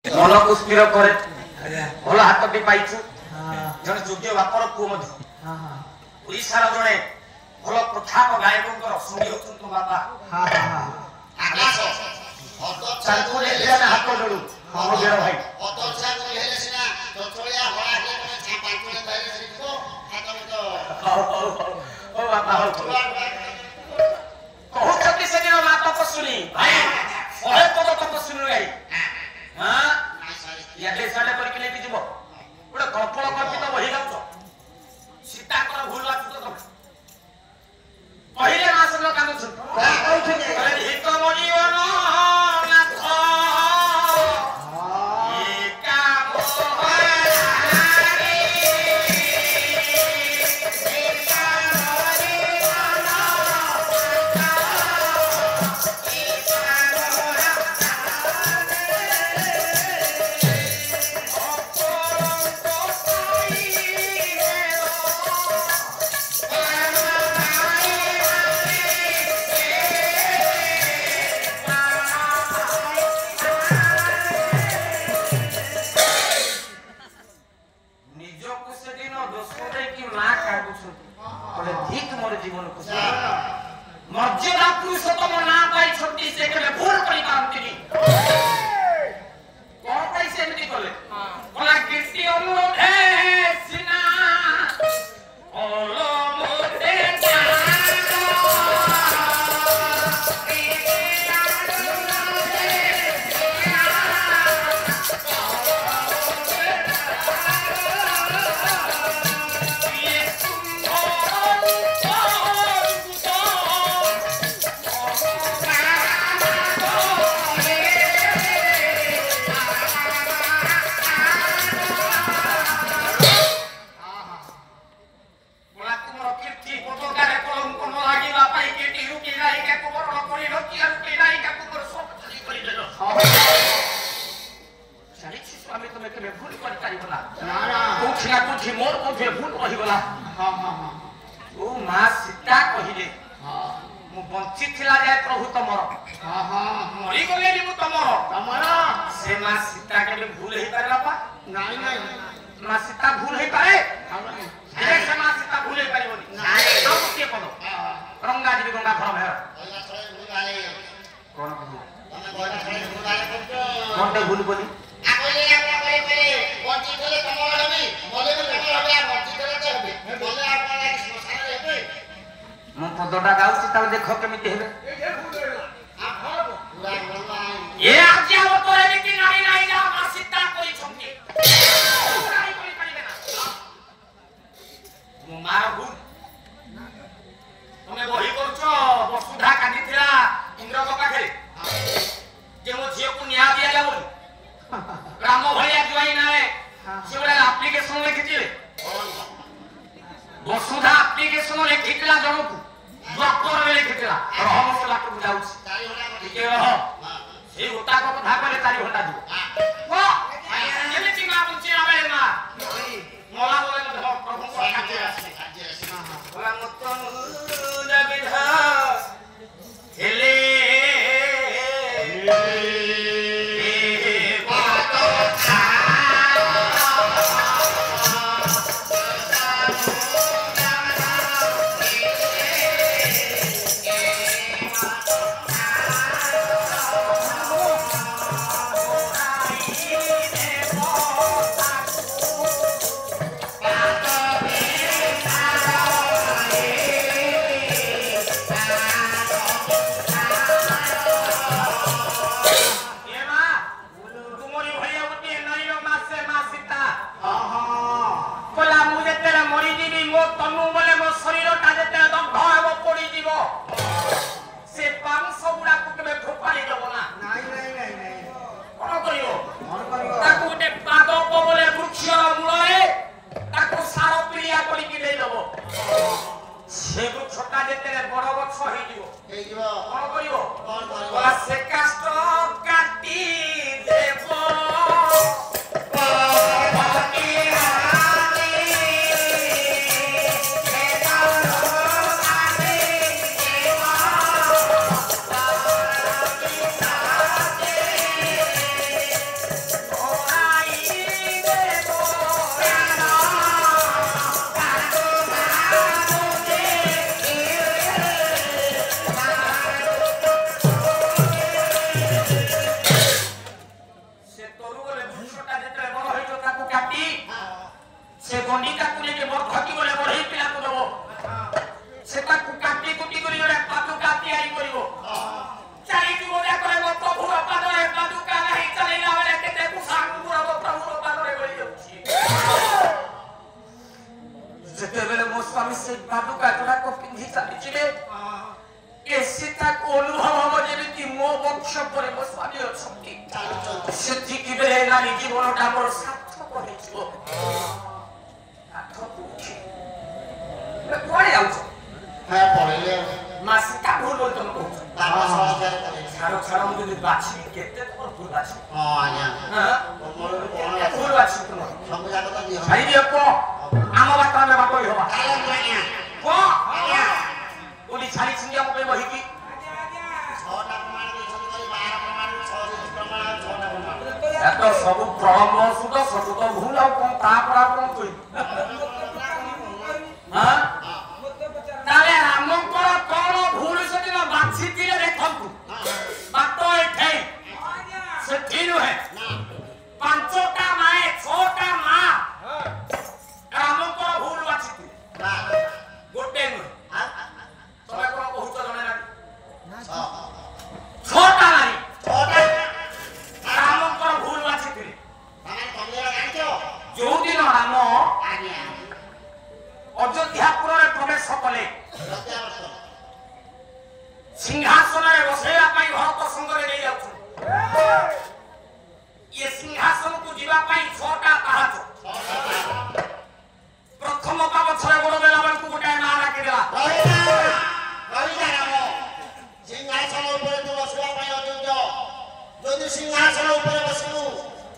मन को स्थिर करे भल हाथ पाइछु जन योग्य बापर पुओ ओडिशार जने भल प्रथाप गायक सुनी होचु बापा आकाश चाकू ले लेना हाथ जोड़ू हम बेर भाई अतो चाकू हेले सिना चचलिया हळा हेले कोन छापा कोन दाइले सिको हाथ में तो ओ बापा हो कहू छति से दिन माता को सुनी भाई ओहे तो सुनु गई हां या दे साडे पर के लेके जीवो ओडे कपड़ कपित बही गाउछ सीता कर भूल बात तो पहिले मास लो काम छु कहू छति अरे हित मणिवन मर्यादा पुरुषोत्तम ना पाई छोटी से के भूल करी पारंतिनी कोन कैसे एमती कले कोला गिट्टी अनुरोध है सिना ओलो मोते से बालुका जोड़ा को पिंधी चली एसी तक अनुभव हम जेमिति मो वंश पर मो स्वामी अछंती सेठी कि बेले नानी जीवनटा मोर सार्थक होइछो सार्थक होइछो कोड़े आउछ हां पढले मासिका भूल बोल तुम को तारा समाचार छाड़ो छाड़ो मुझे बाछी केते तोर भूल बाछी हां आज्ञा हां मोर कोन भूल बाछी तुम सब जाक त दियो भाई दियो को आम बात में बात होई होबा काले आज्ञा को आज्ञा ओली छाड़ी छिंडिया मो पे बही की छटा प्रमाण दे छली 12 प्रमाण 6 प्रमाण 6टा प्रमाण एतो सब प्रलम्ब सुद सब तो भूल आ कोन तापरा कोन कोई हां ताले रामकर कोन भूल सेदिन बाछी दिले देखंतु बातो एठै से ठीक है पांचटा माए छोटा मा रामकर भूल बाछी गोटे न तमे कोन बहुत जने ना छोटा नारी छटा रामकर भूल बाछी दिले माने तमे जानछो जो दिन राम आज्ञा अयोध्यापुर में प्रवेश कले सत्यावर्त सिंहासन में बसैया पाई भरत संगरे ले जाउछु ये सिंहासन को जीवा पाई छोटा पाहाच प्रथम पाव छरे बड़ बेला बल को गोटे ना राखि देला रहिला राम सिंहासन ऊपर तू बसवा पाई अयोध्या যদি सिंहासन ऊपर बसलु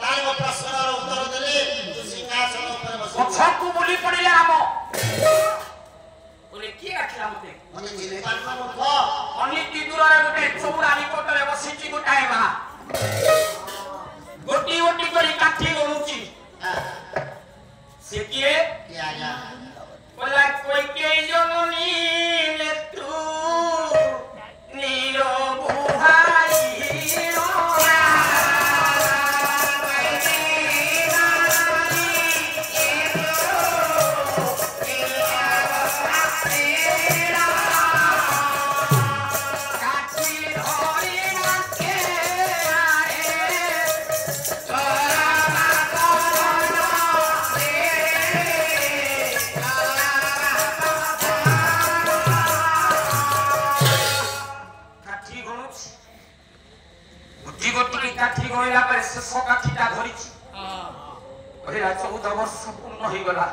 तार प्रश्नर उत्तर देले तू सिंहासन ऊपर बसलु पछकु बुली पड़िले राम बोले की राखिला मते मने जिले पान मूर्ख अनिति दूर रे गोटे चौरा निकटरे बसिची गोटाए बा गोटी गोटी करी काठी गणुची से किए कि आज्ञा बोला कोई के जननी ले तू नीरो बुहाई रोया काठी गणिला पर शेष काठीटा धरिछि ओहिला 14 वर्ष पूर्ण होई गला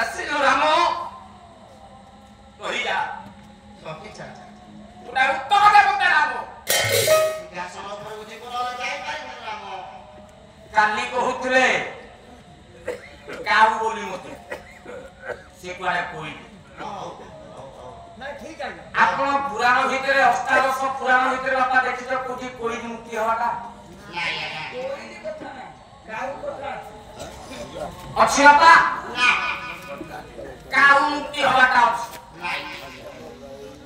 आसिलो राम कहिया सकिछा उडा उत्तर दे बता राम सिंहासन ऊपर बुझी कोन जाय पाई राम काली कहउतले काऊ बोली मते से कोडा कोई ना ठीक है आपण पुराण भितरे अष्टादश पुराण भितरे बापा देखि तो कोठी कोई मुक्ति हवाटा नहीं आज्ञा कोई कथा ना काऊ कथा अछि बापा ना काऊ मुक्ति हवाटा अछि नहीं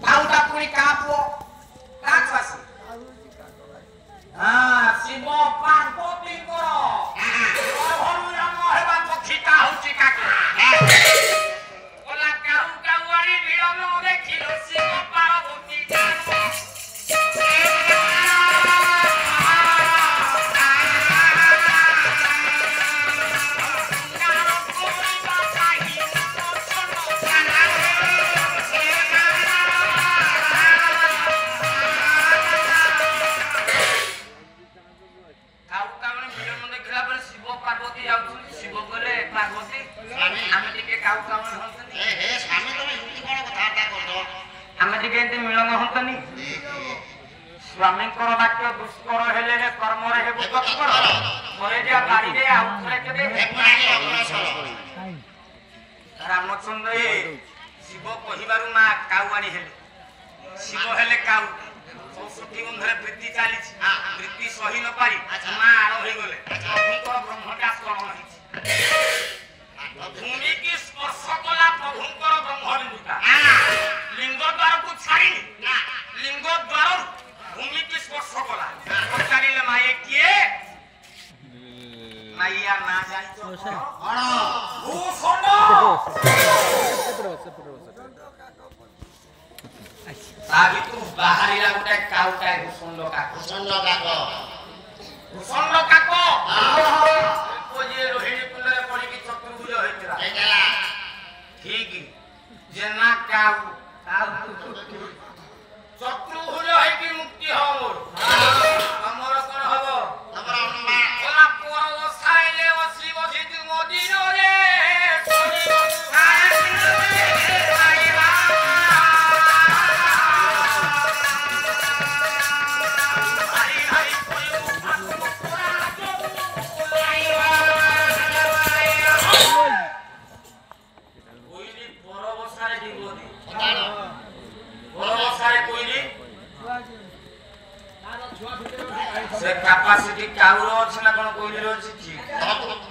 काऊटा पुरी कापो काछासी हां शिव पार्वती करो भनु राम हेबा पक्षीटा होछि काके ओला काऊ काऊआरी विलम्ब देखिलो शिव पार्वती जानो मिलन हंतनी स्वामी वाक्य दुष्कर हेले कर्म रे तत्पर घरे जा बाड़ी रे आउथरे केबे रामचंद्र शिव कहिबारु मा काउआनी हेले शिव हेले काउ 64 बंधरे प्रीति चाली प्रीति सही न पारी मा आरो होई गले प्रभुकर ब्रह्मटा स्मरण हिछि भूमि की स्पर्श कला प्रभुकर ब्रह्मबिंदुता लिंग द्वार को छाड़ी लिंग द्वार भूमि की स्पर्श कला पचारिले माये किए माइया ना जाई तो भूषण आगे तू बाहरिला गोटे काउटा भूषण काको ओ जे रोहिणी कुंडले पड़ी की चतुर्भुज होइतरा ठीक ଚାଉଳ ଅଛି ନା କଣ କୋଇଲିରେ ଅଛି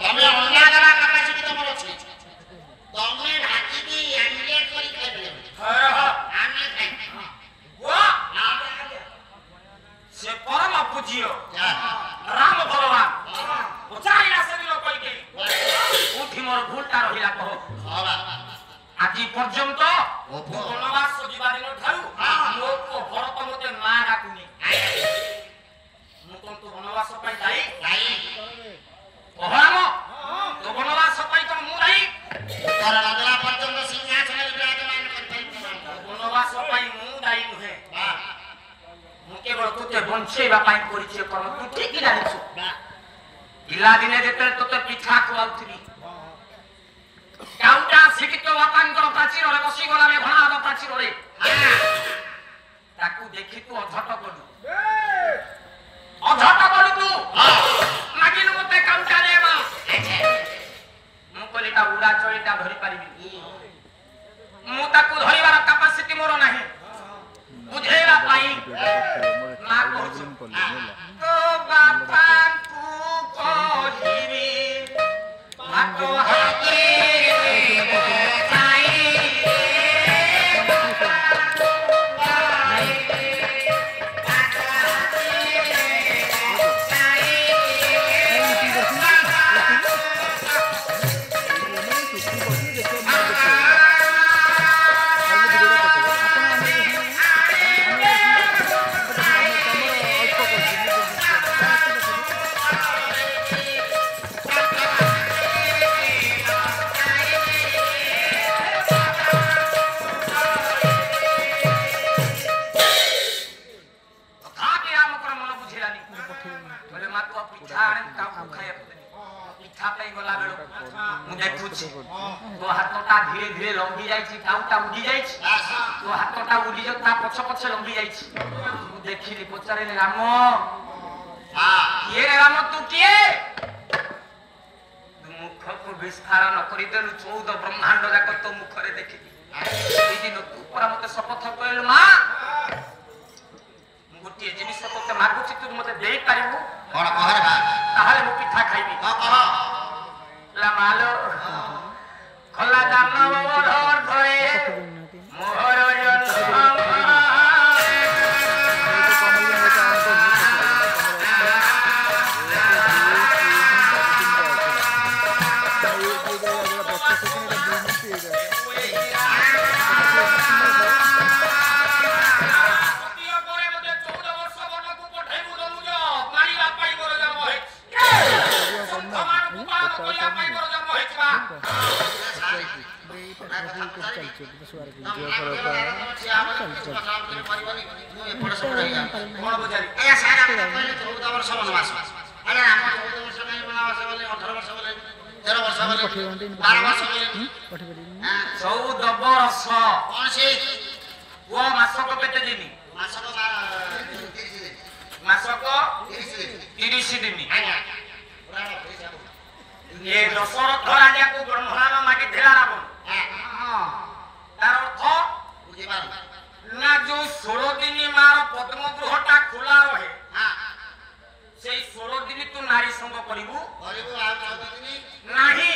ତମେ ଅଣ୍ଡା ଦେବା କାପାସିଟି ତମର ଅଛି ତମେ ଭାଜିକି ଆମ୍ଲେଟ୍ କରି ଖାଇପାରିବ ଆମେ ସେ ପରମ ପୂଜ୍ୟ ରାମ ଭଗବାନ ପଚାରିଲା ସେଦିନ କହିକେ କୋଉଠି ମୋର ଭୁଲଟା ରହିଲା କହ ଆଜି ପର୍ଯ୍ୟନ୍ତ ବନବାସ ଯିବା ଦିନ ଠାରୁ ମୋ ପୁଅ ଭରତ ମତେ ମା ଡାକୁନି ମୁଁ କଣ ତୁ ବନବାସ ପାଇଁ ଯାଇ କହରାମ ତୁ ବନବାସ ପାଇଁ ତ ମୁଁ ଯାଇ ପର୍ଯ୍ୟନ୍ତ ସିଂହାସନରେ ବିରାଜମାନ କରିପାରିବ ବନବାସ ପାଇଁ ମୁଁ ଦାୟୀ ନୁହେଁ ମୁଁ କେବଳ ତୋତେ ବଞ୍ଚେଇବା ପାଇଁ କରିଛି କର୍ମ ତୁ ଠିକ ଜାଣିଛୁ ପିଲାଦିନେ ଯେତେବେଳେ ତୋତେ ପିଠା ଖୁଆଉଥିଲି କାଉଟା ଶିକ୍ଷିତ ବାପାଙ୍କର ପ୍ରାଚୀରରେ ବସିଗଲା ମେଘନାଦ ପ୍ରାଚୀରରେ ତାକୁ ଦେଖି ତୁ ଅଝଟ କଲୁ ତୁ ମାଗିଲୁ ମତେ କାଉଟା ରେ ମା ମୁଁ କହିଲି ତା ଉଡା ଚଳିଟା ଧରି ପାରିବି ମୁଁ ତାକୁ ଧରିବାର କାପାସିଟି ମୋର ନାହିଁ ବୁଝେଇବା ପାଇଁ ମା କହୁଛି ତୋ ବାପାଙ୍କୁ କହିବି ଭାତ ହାତେ तो हाथटा धीरे धीरे लंबी जाइछि काउटा उडी जाइछि तो हाथटा उडी जो ता पछ पछ लंबी जाइछि मु देखिली पचारे राम ये राम तू किए मुख को विस्तार न करि देलु 14 ब्रह्मांड जाक तो मुखरे देखिली एई दिन तू परा मते शपथ कहलु मां मु गोटे जिनिस तोते मागुछि तू मते देई पारिबु कोन कहरे बा ताहाले मु पिठा खाइबी कह ला मालो खला दानव धर धरे मोहर ये दशरथ राजा को ब्रह्मणान मागी धिला रावण तार अर्थ ना जो 16 दिन मार पद्म गृहटा खुला रहे से 16 दिन तू नारी संग करिवु नाही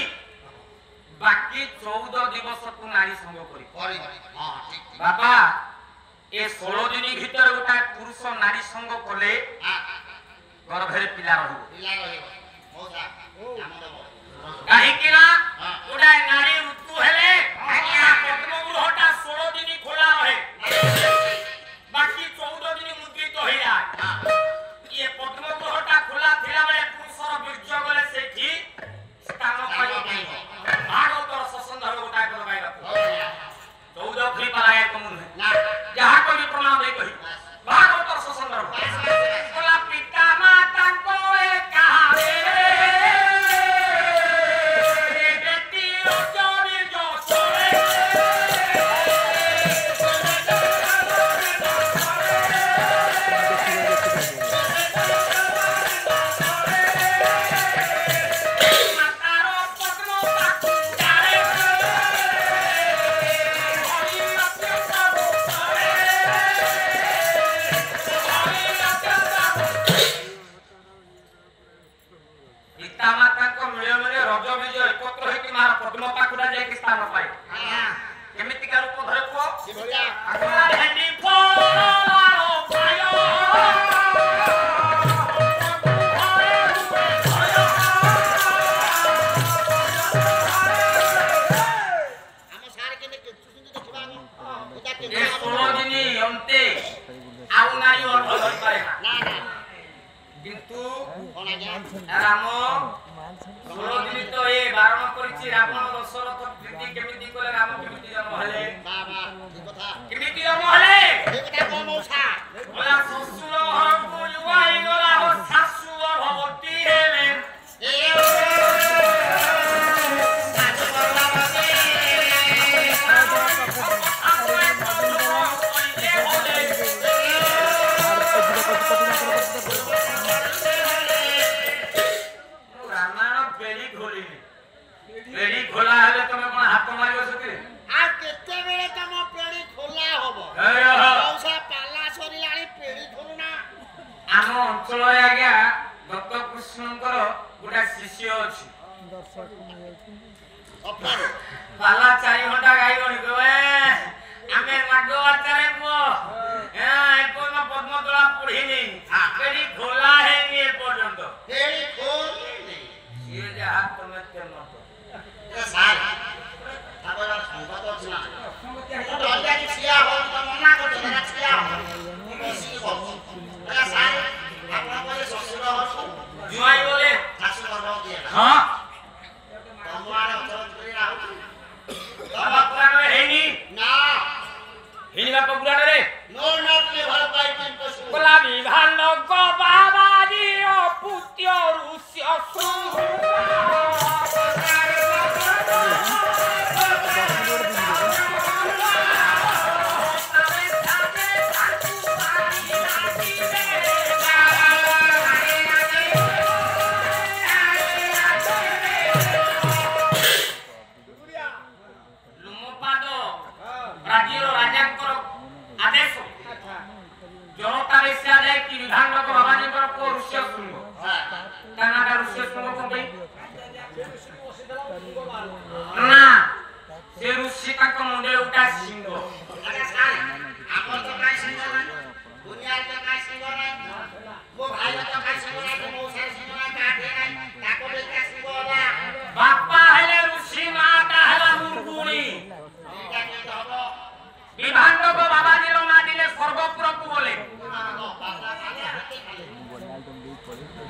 बाकी 14 दिवस तू नारी संग करिवु बाबा ए 16 दिन भीतर गोटा पुरुष नारी संग कले गर्भरे पिला रहिबो काहे कि ना ओडा नारी ऋतु हेले आज्ञा पद्म गृहटा 16 दिन खोला रहे बाकी 14 दिन मुद्रित होई जाय ये पद्म गृहटा खोला थिला बेले पुरुषर बीर्ज गले सेठी स्थान पाइबो नहीं भागवतर ससंदर्भ गोटा कर गाइबा 14 फ्री पलाय कमुन ना जहा कोई प्रमाण दे कहि भागवतर ससंदर्भ कोला पिता माता को कहा ପିତା ମାତାଙ୍କ ମିଳନରେ ରଜ ବିଜୟ ଏକତ୍ର ହୋଇକି ମାର ପଦ୍ମ ପାଖୁଡ଼ା ଯାଇକି ସ୍ଥାନ ପାଏ। କେମିତିକା ରୂପ ଧରେ କୁହ? ଆଗଲା ଭେଣ୍ଡି কিন্তু রাম 16 দিন তো এ বারণ করেছি রাবণ দশরথ প্রীতি কেমিতি করে রাম কেমিতি জন্ম হলে বাবা ঠিক কথা কেমিতি জন্ম হলে ঠিক কথা কোন মৌসা ওলা শ্বশুর ঘরকু যুবাই গলা ও শাশু ভবতী হেলে पेड़ी खोला है तो मैं कोन हाथ मारियो सके आ केते बेले तम पेड़ी खोला होबो मौसा पाला सरी लाणी पेड़ी खोलुना आम अंचल रे आज्ञा दत्त कृष्णकर गोटा शिष्य अछि पाला 4 घंटा गाई बनी गए आमे नागवाचारे को ए कोन पद्म तोला पढ़िनी पेड़ी खोला है ये पर्यंत पेड़ी खोल ये जे हाथ में तेल ए सार ताबरा संगत अछि ना तो डरिया कि छिया हो त मना कर देना छिया हो बसी हो ए सार आपन बोले ससुर हो जुआई बोले सासु करबो दिए हां तमवारे उच्चारण करी राहु बाबा पुराण में हेनी ना हेनी बाबा पुराण रे नो नॉट ले भर पाई तीन पशु कोला विभान गो बाबा जी ओ पुत्य ऋष्य सु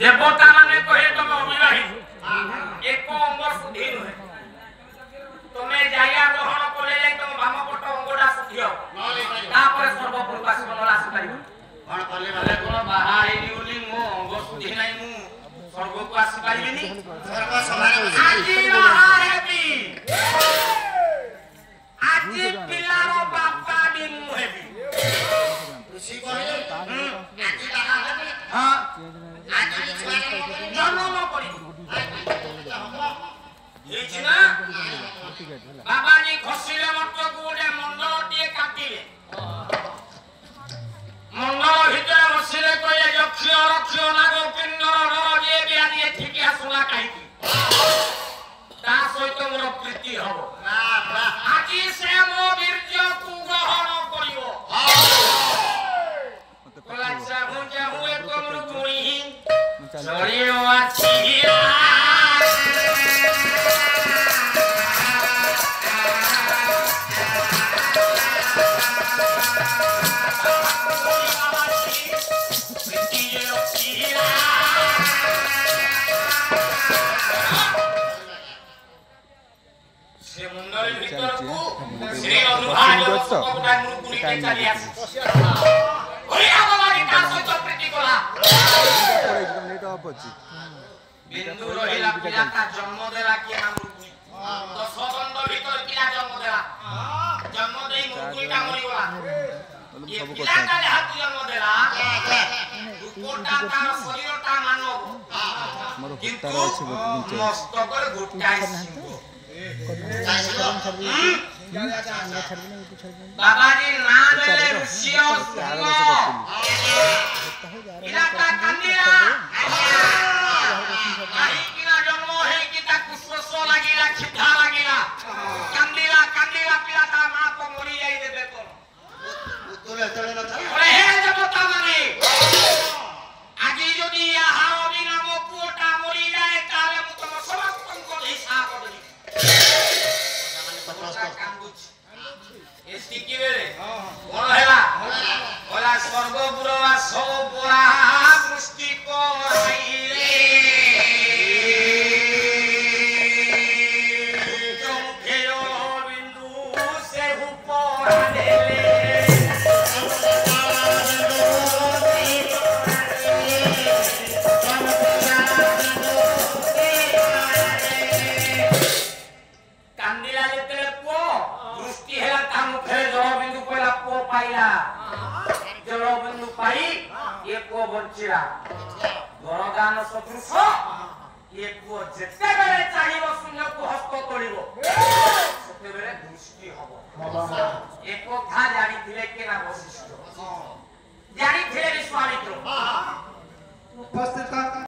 देवता माने कहे तुम अविवाहित एक अंग शुद्धि नुहे तुम्हें जाया ग्रहण करे जाई तुम वामपट अंगडा शुद्धि हो तापर सर्वपुर पास बनला आसी पारिबो कोन करले वाले कोन बाहर हेनी ओली मो अंग शुद्धि नाही मु स्वर्ग को आसी पारिबेनी स्वर्ग समान आजी बाहर हेबी आजी पिलारो बापा भी मु हेबी ऋषि कहले आजी बाहर हेबी हां आजी छुआरे जन्म न करी हेचिना बाबा जी खसिले मत गोडे मंडल टिए काटिले मंडल ভিতরে বসিলে কইলে যক্ষ রক্ষ নাগ কিন্নর নর যে বিয়াদি ঠিকি আসুলা কাহিকি তা সহিত মোর প্রীতি হব আজি সে মো বীর্য তু গ্রহণ করিব কলাচা হুজা হুয়ে কোমর গুণী চলিও আছি से मुंडल भीतर को श्री अनुभाग कोटा मुकुनी के चली आसी ओरिया बाबाजी का सहित प्रीति कला बिंदु रहिला पिला का जन्म देला के नाम मुकुनी तो सबंध भीतर पिला जन्म देला जन्म देई मुकुनी का मरि गला ये पिला का हाथ जन्म देला कोटा का शरीरटा मानव किंतु मस्तक गुटाई बाबाजी ना देले ऋषियो इलाका कंदिया नहीं कि ଏତିକି ବେଳେ କଣ ହେଲା କହିଲା ସ୍ୱର୍ଗପୁର ବାସ ପରା ଦୃଷ୍ଟି କରିଲେ जलबिंदु पाई ये को बंचिला गणगान सदृश ये को जेते बेले चाहिबो शून्य को हस्त तोड़िबो सेते बेले दृष्टि हबो एक कथा जानि थिले के ना वशिष्ठ जानि थिले विश्वामित्र उपस्थित